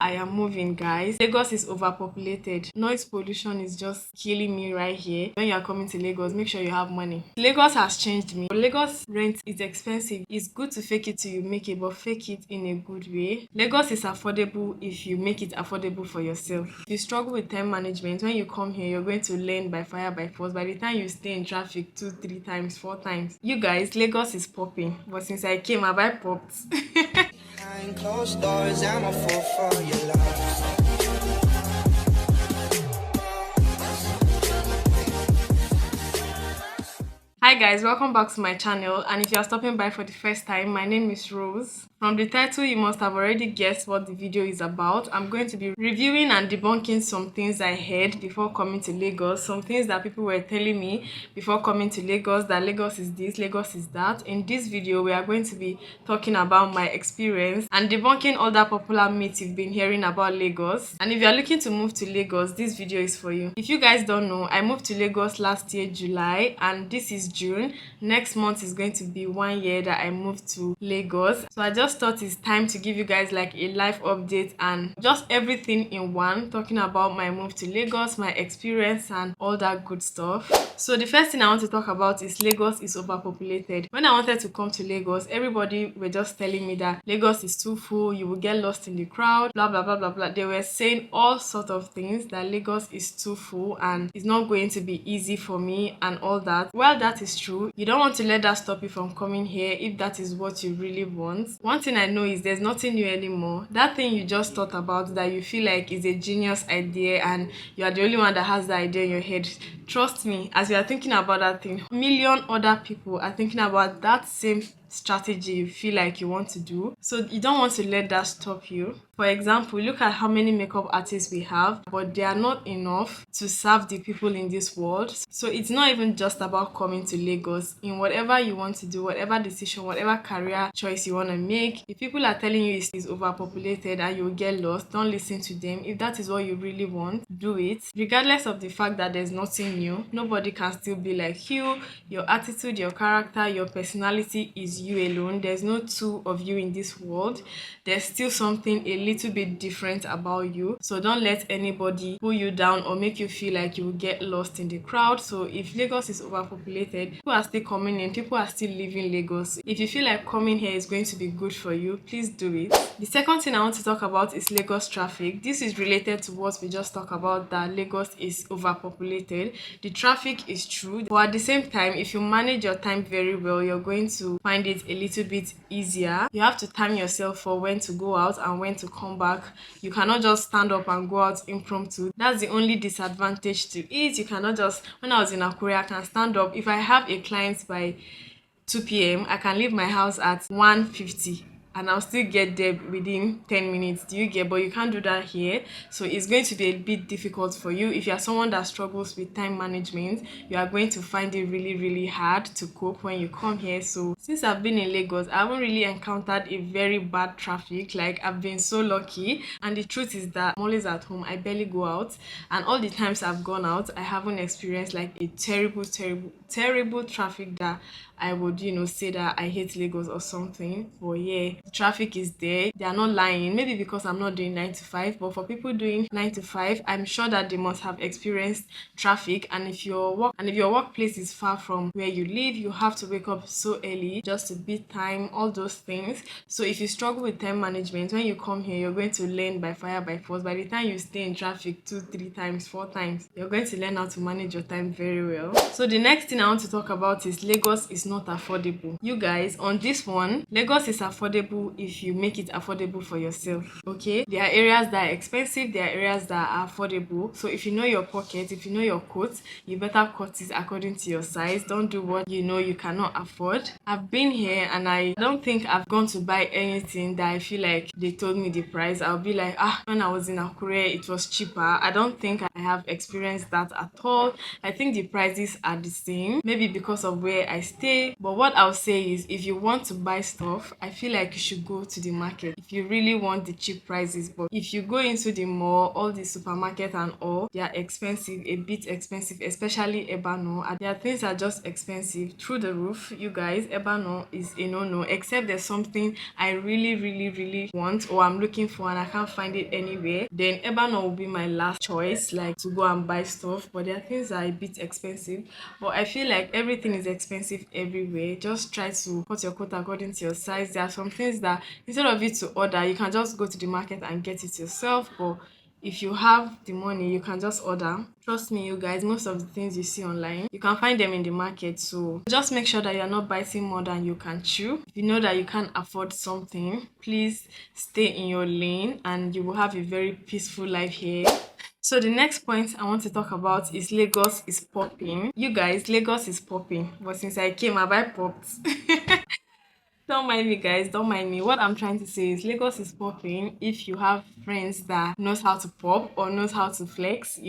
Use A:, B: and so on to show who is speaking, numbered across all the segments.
A: I am moving, guys. Lagos is overpopulated. Noise pollution is just killing me right here. When you are coming to Lagos, make sure you have money. Lagos has changed me. Lagos rent is expensive. It's good to fake it till you make it, but fake it in a good way. Lagos is affordable if you make it affordable for yourself. If you struggle with time management, when you come here, you're going to learn by fire by force. By the time you stay in traffic 2, 3 times, 4 times, you guys, Lagos is popping. But since I came, have I popped?
B: Behind closed doors, I'm a fool for your love.
A: Hi guys, welcome back to my channel, and if you are stopping by for the first time, my name is Rose. From the title, you must have already guessed what the video is about. I'm going to be reviewing and debunking some things I heard before coming to Lagos, some things that people were telling me before coming to Lagos, that Lagos is this, Lagos is that. In this video, we are going to be talking about my experience and debunking all that popular myths you've been hearing about Lagos. And if you are looking to move to Lagos, this video is for you. If you guys don't know, I moved to Lagos last year, July, and this is June. Next month is going to be 1 year that I moved to Lagos. So I just thought it's time to give you guys like a life update and just everything in one, talking about my move to Lagos, my experience, and all that good stuff. So the first thing I want to talk about is Lagos is overpopulated. When I wanted to come to Lagos, everybody were just telling me that Lagos is too full, you will get lost in the crowd, blah blah blah blah blah. They were saying all sorts of things, that Lagos is too full and it's not going to be easy for me and all that. Well, that is true. You don't want to let that stop you from coming here if that is what you really want. One thing I know is there's nothing new anymore. That thing you just thought about that you feel like is a genius idea and you are the only one that has the idea in your head, trust me, as you are thinking about that thing, million other people are thinking about that same strategy you feel like you want to do. So you don't want to let that stop you. For example, look at how many makeup artists we have, but they are not enough to serve the people in this world. So it's not even just about coming to Lagos. In whatever you want to do, whatever decision, whatever career choice you want to make, if people are telling you it's overpopulated and you'll get lost, don't listen to them. If that is what you really want, do it. Regardless of the fact that there's nothing new, nobody can still be like you. Your attitude, your character, your personality is you alone. There's no two of you in this world. There's still something a little bit different about you. So don't let anybody pull you down or make you feel like you will get lost in the crowd. So if Lagos is overpopulated, people are still coming in, people are still leaving Lagos. If you feel like coming here is going to be good for you, please do it. The second thing I want to talk about is Lagos traffic. This is related to what we just talked about, that Lagos is overpopulated. The traffic is true, but at the same time, if you manage your time very well, you're going to find it a little bit easier. You have to time yourself for when to go out and when to come back. You cannot just stand up and go out impromptu. That's the only disadvantage to it. You cannot just, when I was in Akure, I can stand up. If I have a client by 2 p.m, I can leave my house at 1:50 and I'll still get there within 10 minutes. Do you get? But you can't do that here. So it's going to be a bit difficult for you. If you're someone that struggles with time management, you are going to find it really hard to cope when you come here. So since I've been in Lagos, I haven't really encountered a very bad traffic. Like, I've been so lucky. And the truth is that I'm always at home. I barely go out. And all the times I've gone out, I haven't experienced like a terrible traffic that I would, say that I hate Lagos or something. But yeah, the traffic is there. They are not lying. Maybe because I'm not doing 9 to 5, but for people doing 9 to 5, I'm sure that they must have experienced traffic. And if your workplace is far from where you live, you have to wake up so early just to beat time, all those things. So if you struggle with time management, when you come here, you're going to learn by fire by force. By the time you stay in traffic 2, 3 times, 4 times, you're going to learn how to manage your time very well. So the next thing I want to talk about is Lagos is not affordable. You guys, on this one, Lagos is affordable if you make it affordable for yourself. Okay, there are areas that are expensive, there are areas that are affordable. So if you know your pocket, if you know your coat, you better cut it according to your size. Don't do what you know you cannot afford. I've been here and I don't think I've gone to buy anything that I feel like they told me the price. I'll be like, when I was in Akure it was cheaper. I don't think I have experienced that at all. I think the prices are the same, maybe because of where I stay. But what I'll say is, if you want to buy stuff, I feel like you should go to the market. if you really want the cheap prices. But if you go into the mall, all the supermarket and all, they are expensive, a bit expensive, especially ebano. And their things are just expensive through the roof. You guys, ebano is a no-no, except there's something I really want or I'm looking for and I can't find it anywhere. Then ebano will be my last choice, like to go and buy stuff. But their things are a bit expensive. But I feel like everything is expensive everywhere. Just try to cut your coat according to your size. There are some things that instead of you to order, you can just go to the market and get it yourself. But if you have the money, you can just order. Trust me, you guys, most of the things you see online, you can find them in the market. So just make sure that you're not biting more than you can chew. If you know that you can't afford something, please stay in your lane and you will have a very peaceful life here. So the next point I want to talk about is Lagos is popping. You guys, Lagos is popping. But since I came, have I popped? Don't mind me, guys. Don't mind me. What I'm trying to say is Lagos is popping if you have friends that knows how to pop or knows how to flex.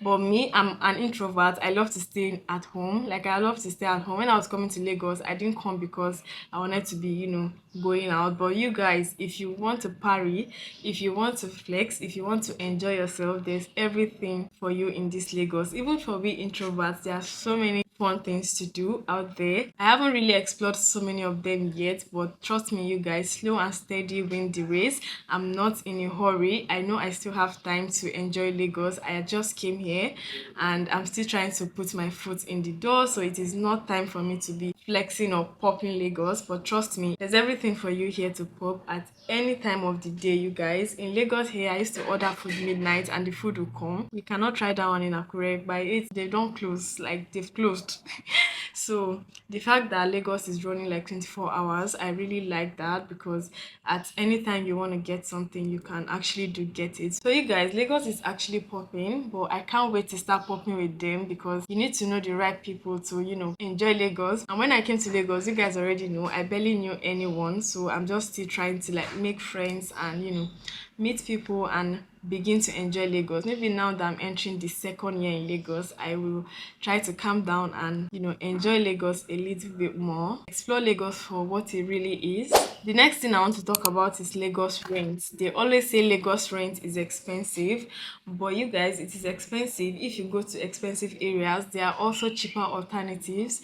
A: But me, I'm an introvert. I love to stay at home. Like I love to stay at home. When I was coming to Lagos, I didn't come because I wanted to be, going out. But you guys, if you want to party, if you want to flex, if you want to enjoy yourself, there's everything for you in this Lagos. Even for we introverts, there are so many fun things to do out there. I haven't really explored so many of them yet, but trust me, you guys, slow and steady win the race. I'm not in a hurry. I know I still have time to enjoy Lagos. I just came here and I'm still trying to put my foot in the door, so it is not time for me to be flexing or popping Lagos. But trust me, there's everything for you here to pop at any time of the day, you guys. In Lagos here, I used to order food midnight and the food will come. We cannot try that one in Akure. By 8, they don't close, like they've closed. So the fact that Lagos is running like 24 hours, I really like that, because at any time you want to get something, you can actually do get it. So you guys, Lagos is actually popping, but I can't wait to start popping with them, because you need to know the right people to, enjoy Lagos. And when I came to Lagos, you guys already know, I barely knew anyone. So I'm just still trying to like make friends and, meet people and begin to enjoy Lagos. Maybe now that I'm entering the second year in Lagos, I will try to calm down and, enjoy Lagos a little bit more. Explore Lagos for what it really is. The next thing I want to talk about is Lagos rent. They always say Lagos rent is expensive, but you guys, it is expensive. If you go to expensive areas, there are also cheaper alternatives.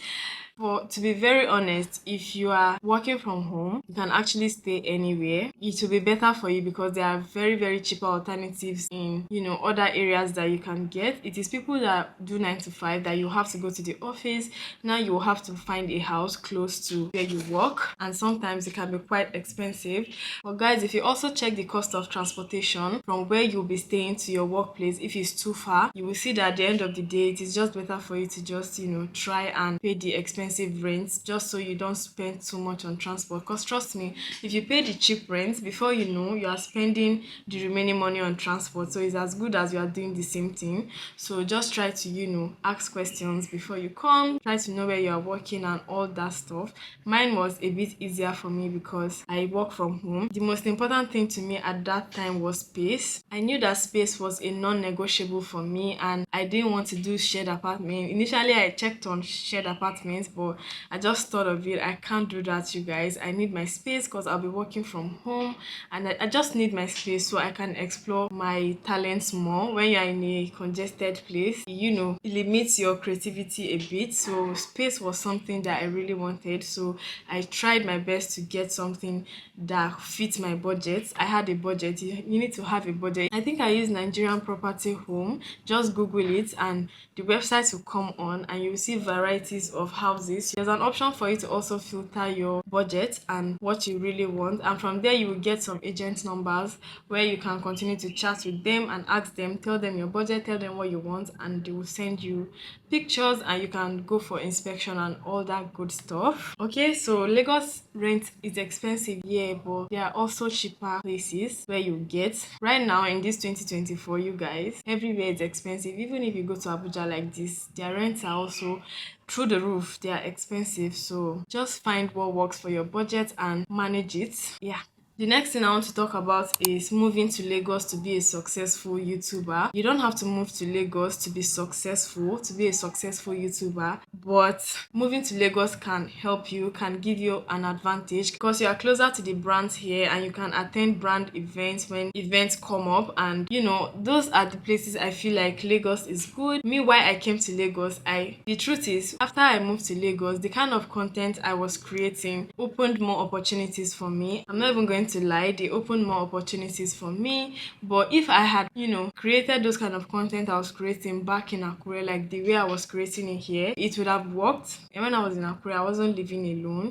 A: But to be very honest, if you are working from home, you can actually stay anywhere. It will be better for you because there are very cheaper alternatives in, other areas that you can get. It is people that do 9 to 5 that you have to go to the office. Now you will have to find a house close to where you work, and sometimes it can be quite expensive. But guys, if you also check the cost of transportation from where you'll be staying to your workplace, if it's too far, you will see that at the end of the day, it is just better for you to just, try and pay the expensive rent, just so you don't spend too much on transport. Because trust me, if you pay the cheap rent, before you know, you are spending the remaining money on transport. So it's as good as you are doing the same thing. So just try to, ask questions before you come, try to know where you are working and all that stuff. Mine was a bit easier for me because I work from home. The most important thing to me at that time was space. I knew that space was a non-negotiable for me, and I didn't want to do shared apartment. Initially I checked on shared apartments, but I just thought of it, I can't do that, you guys. I need my space because I'll be working from home, and I just need my space so I can explore my talents more. When you're in a congested place, it limits your creativity a bit. So space was something that I really wanted, so I tried my best to get something that fits my budget. I had a budget. You need to have a budget. I think I used Nigerian Property Home. Just Google it and the website will come on, and you'll see varieties of houses. There's an option for you to also filter your budget and what you really want, and from there you will get some agent numbers where you can continue to chat with them and ask them, tell them your budget, tell them what you want, and they will send you pictures and you can go for inspection and all that good stuff. Okay, so Lagos rent is expensive, yeah, but there are also cheaper places where you get. Right now in this 2024, you guys, everywhere is expensive. Even if you go to Abuja like this, their rents are also through the roof. They are expensive, so just find what works for your budget and manage it. Yeah. The next thing I want to talk about is moving to Lagos to be a successful YouTuber. You don't have to move to Lagos to be successful, to be a successful YouTuber, but moving to Lagos can help you, can give you an advantage because you are closer to the brands here and you can attend brand events when events come up. And those are the places I feel like Lagos is good. Me, why I came to Lagos, the truth is, after I moved to Lagos, the kind of content I was creating opened more opportunities for me. I'm not even going to lie, they opened more opportunities for me. But if I had, created those kind of content I was creating back in Akure, like the way I was creating it here, it would have worked. And when I was in Akure, I wasn't living alone.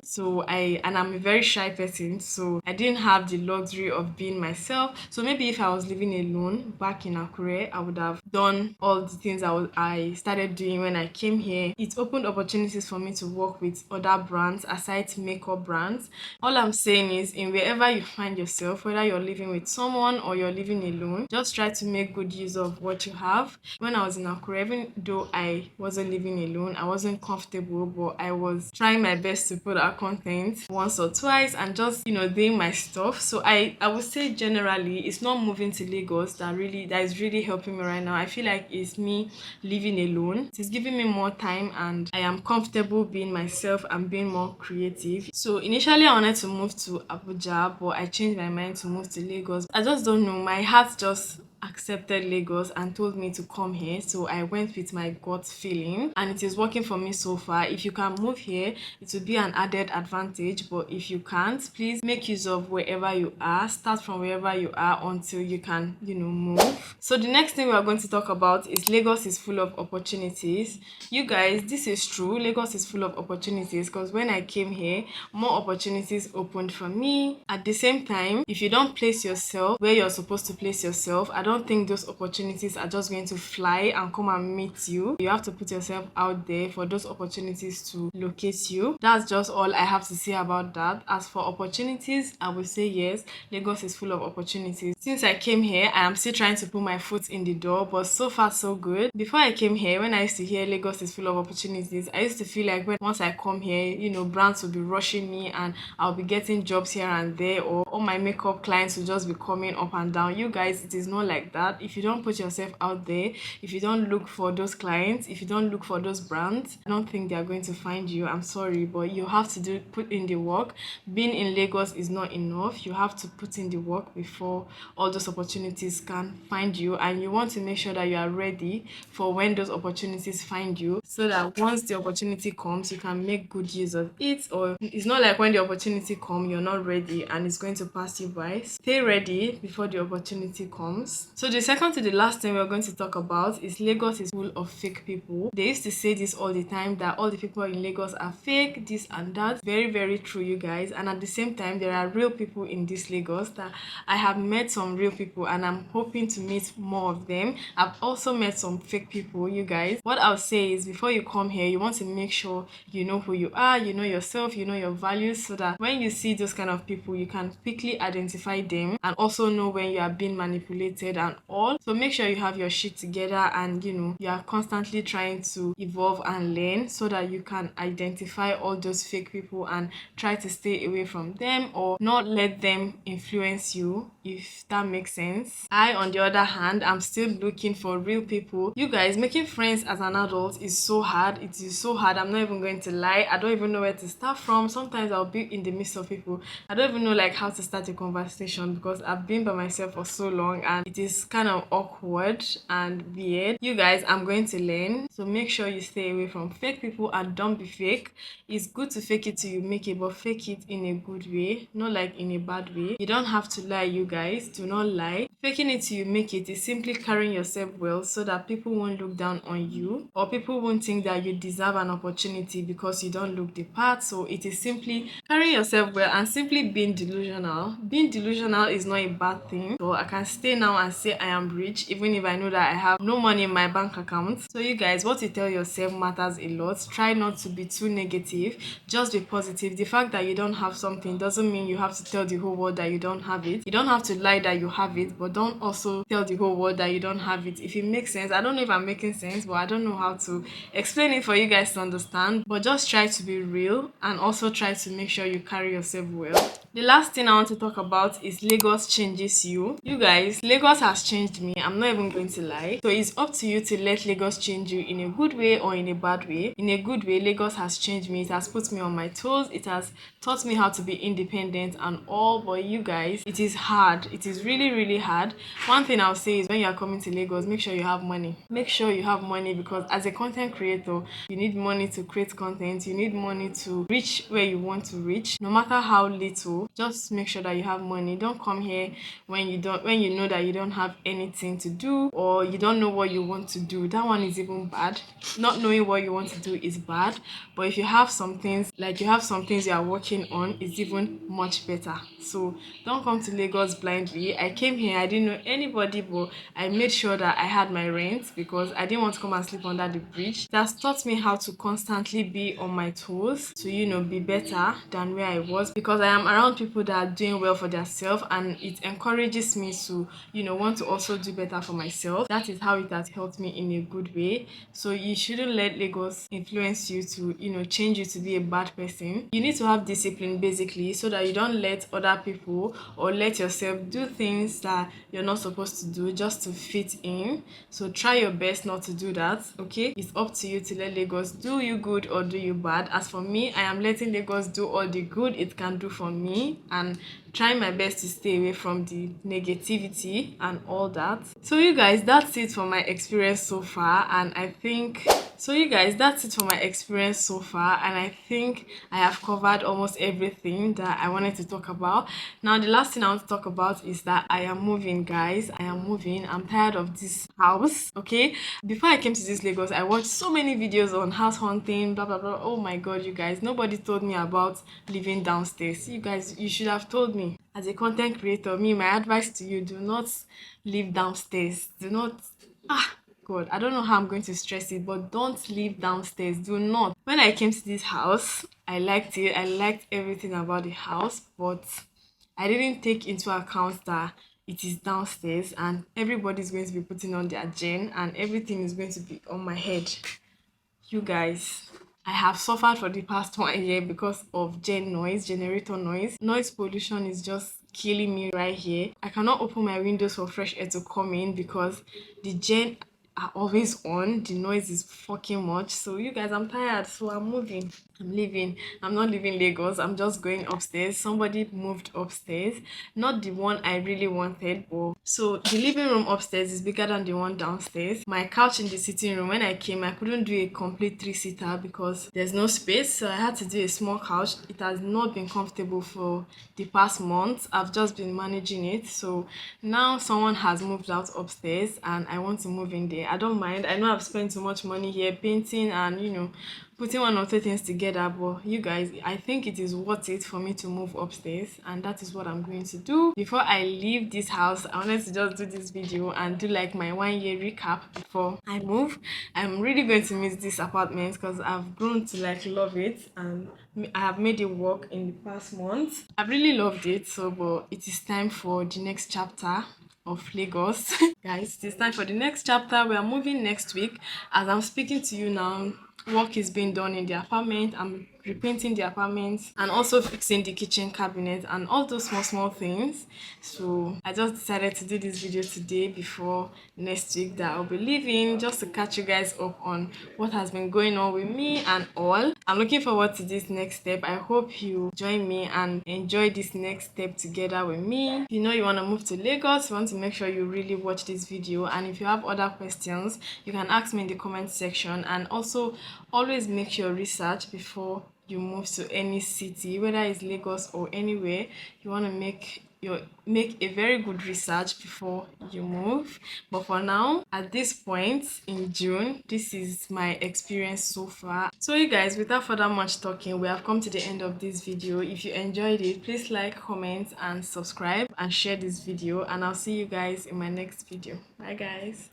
A: And I'm a very shy person, so I didn't have the luxury of being myself. So maybe if I was living alone back in Akure, I would have done all the things I started doing when I came here. It opened opportunities for me to work with other brands aside makeup brands. All I'm saying is, in wherever you find yourself, whether you're living with someone or you're living alone, just try to make good use of what you have. When I was in Akure, even though I wasn't living alone, I wasn't comfortable, but I was trying my best to put out content once or twice and just doing my stuff. So I would say generally it's not moving to Lagos that is really helping me right now. I feel like it's me living alone. It is giving me more time and I am comfortable being myself and being more creative. So initially I wanted to move to Abuja, but I changed my mind to move to Lagos. I just don't know, my heart just accepted Lagos and told me to come here. So I went with my gut feeling and it is working for me so far. If you can move here, it will be an added advantage. But if you can't, please make use of wherever you are. Start from wherever you are until you can, move. So the next thing we are going to talk about is Lagos is full of opportunities. You guys, this is true. Lagos is full of opportunities because when I came here, more opportunities opened for me. At the same time, if you don't place yourself where you're supposed to place yourself, I don't think those opportunities are just going to fly and come and meet you. You have to put yourself out there for those opportunities to locate you. That's just all I have to say about that. As for opportunities, I would say yes, Lagos is full of opportunities. Since I came here, I am still trying to put my foot in the door, but so far so good. Before I came here, when I used to hear Lagos is full of opportunities, I used to feel like once I come here, brands will be rushing me and I'll be getting jobs here and there, or all my makeup clients will just be coming up and down. You guys, it is not like that. If you don't put yourself out there, if you don't look for those clients, if you don't look for those brands, I don't think they are going to find you. I'm sorry, but you have to put in the work. Being in Lagos is not enough. You have to put in the work before all those opportunities can find you, and you want to make sure that you are ready for when those opportunities find you, so that once the opportunity comes, you can make good use of it. Or it's not like when the opportunity comes, you're not ready and it's going to pass you by. Stay ready before the opportunity comes. So the second to the last thing we're going to talk about is Lagos is full of fake people. They used to say this all the time, that all the people in Lagos are fake, this and that. Very, very true, you guys. And at the same time, there are real people in this Lagos. That I have met some real people and I'm hoping to meet more of them. I've also met some fake people, you guys. What I'll say is, before you come here, you want to make sure you know who you are, you know yourself, you know your values, so that when you see those kind of people, you can quickly identify them and also know when you are being manipulated and all. So make sure you have your shit together and you are constantly trying to evolve and learn, so that you can identify all those fake people and try to stay away from them or not let them influence you, if that makes sense. I, on the other hand, I'm still looking for real people. You guys, making friends as an adult is so hard. It is so hard. I'm not even going to lie. I don't even know where to start from. Sometimes I'll be in the midst of people. I don't even know how to start a conversation because I've been by myself for so long and it is kind of awkward and weird. You guys, I'm going to learn. So make sure you stay away from fake people and don't be fake. It's good to fake it till you make it, but fake it in a good way, not like in a bad way. You don't have to lie, you guys. Do not lie. Faking it till you make it is simply carrying yourself well, so that people won't look down on you, or people won't think that you deserve an opportunity because you don't look the part. So it is simply carrying yourself well and simply being delusional. Being delusional is not a bad thing. So I can stay now and say I am rich even if I know that I have no money in my bank account. So you guys, what you tell yourself matters a lot. Try not to be too negative. Just be positive. The fact that you don't have something doesn't mean you have to tell the whole world that you don't have it. You don't have to lie that you have it, but don't also tell the whole world that you don't have it. If it makes sense. I don't know if I'm making sense, but I don't know how to explain it for you guys to understand. But just try to be real and also try to make sure you carry yourself well. The last thing I want to talk about is Lagos changes you. You guys, Lagos has changed me. I'm not even going to lie. So it's up to you to let Lagos change you in a good way or in a bad way. In a good way, Lagos has changed me. It has put me on my toes. It has taught me how to be independent and all. But you guys, it is hard. It is really, really hard. One thing I'll say is when you are coming to Lagos, make sure you have money. Make sure you have money because as a content creator, you need money to create content. You need money to reach where you want to reach. No matter how little, just make sure that you have money. Don't come here when you know that you don't have anything to do or you don't know what you want to do. That one is even bad. Not knowing what you want to do is bad, but if you have some things, like you have some things you are working on, it's even much better. So don't come to Lagos blindly. I came here, I didn't know anybody, but I made sure that I had my rent because I didn't want to come and sleep under the bridge. That's taught me how to constantly be on my toes to be better than where I was because I am around people that are doing well for themselves, and it encourages me to want to also do better for myself. That is how it has helped me in a good way. So you shouldn't let Lagos influence you to change you to be a bad person. You need to have discipline basically so that you don't let other people or let yourself do things that you're not supposed to do just to fit in. So try your best not to do that. Okay, it's up to you to let Lagos do you good or do you bad. As for me, I am letting Lagos do all the good it can do for me and trying my best to stay away from the negativity and all that. So you guys, that's it for my experience so far, and I think so you guys, that's it for my experience so far, and I think I have covered almost everything that I wanted to talk about. Now the last thing I want to talk about is that I am moving, guys. I am moving. I'm tired of this house. Okay, before I came to this Lagos, I watched so many videos on house hunting, blah blah blah. Oh my god, you guys, nobody told me about living downstairs. You guys, you should have told me. As a content creator, me, my advice to you, do not live downstairs. Do not God, I don't know how I'm going to stress it, but don't live downstairs. Do not. When I came to this house, I liked it. I liked everything about the house, but I didn't take into account that it is downstairs and everybody's going to be putting on their gen and everything is going to be on my head. You guys, I have suffered for the past 1 year because of generator noise. Noise pollution is just killing me right here. I cannot open my windows for fresh air to come in because the gen are always on. The noise is fucking much. So you guys, I'm tired. So I'm moving. I'm leaving. I'm not leaving Lagos. I'm just going upstairs. Somebody moved upstairs. Not the one I really wanted, but so the living room upstairs is bigger than the one downstairs. My couch in the sitting room, when I came, I couldn't do a complete three-seater because there's no space. So I had to do a small couch. It has not been comfortable for the past month. I've just been managing it. So now someone has moved out upstairs and I want to move in there. I don't mind. I know I've spent too much money here painting and putting one or two things together, but you guys, I think it is worth it for me to move upstairs, and that is what I'm going to do. Before I leave this house, I wanted to just do this video and do like my 1 year recap before I move. I'm really going to miss this apartment because I've grown to like love it, and I have made it work in the past month. I've really loved it. So but it is time for the next chapter of Lagos. Guys, it is time for the next chapter. We are moving next week. As I'm speaking to you now, work is being done in the apartment. I'm repainting the apartment and also fixing the kitchen cabinet and all those small things. So I just decided to do this video today before next week that I'll be leaving, just to catch you guys up on what has been going on with me and all. I'm looking forward to this next step. I hope you join me and enjoy this next step together with me. If you know you want to move to Lagos, you want to make sure you really watch this video, and if you have other questions, you can ask me in the comment section. And also always make your research before you move to any city, whether it's Lagos or anywhere. You want to make a very good research before you move. But for now, at this point in June, this is my experience so far. So you guys, without further much talking, we have come to the end of this video. If you enjoyed it, please like, comment and subscribe and share this video, and I'll see you guys in my next video. Bye guys.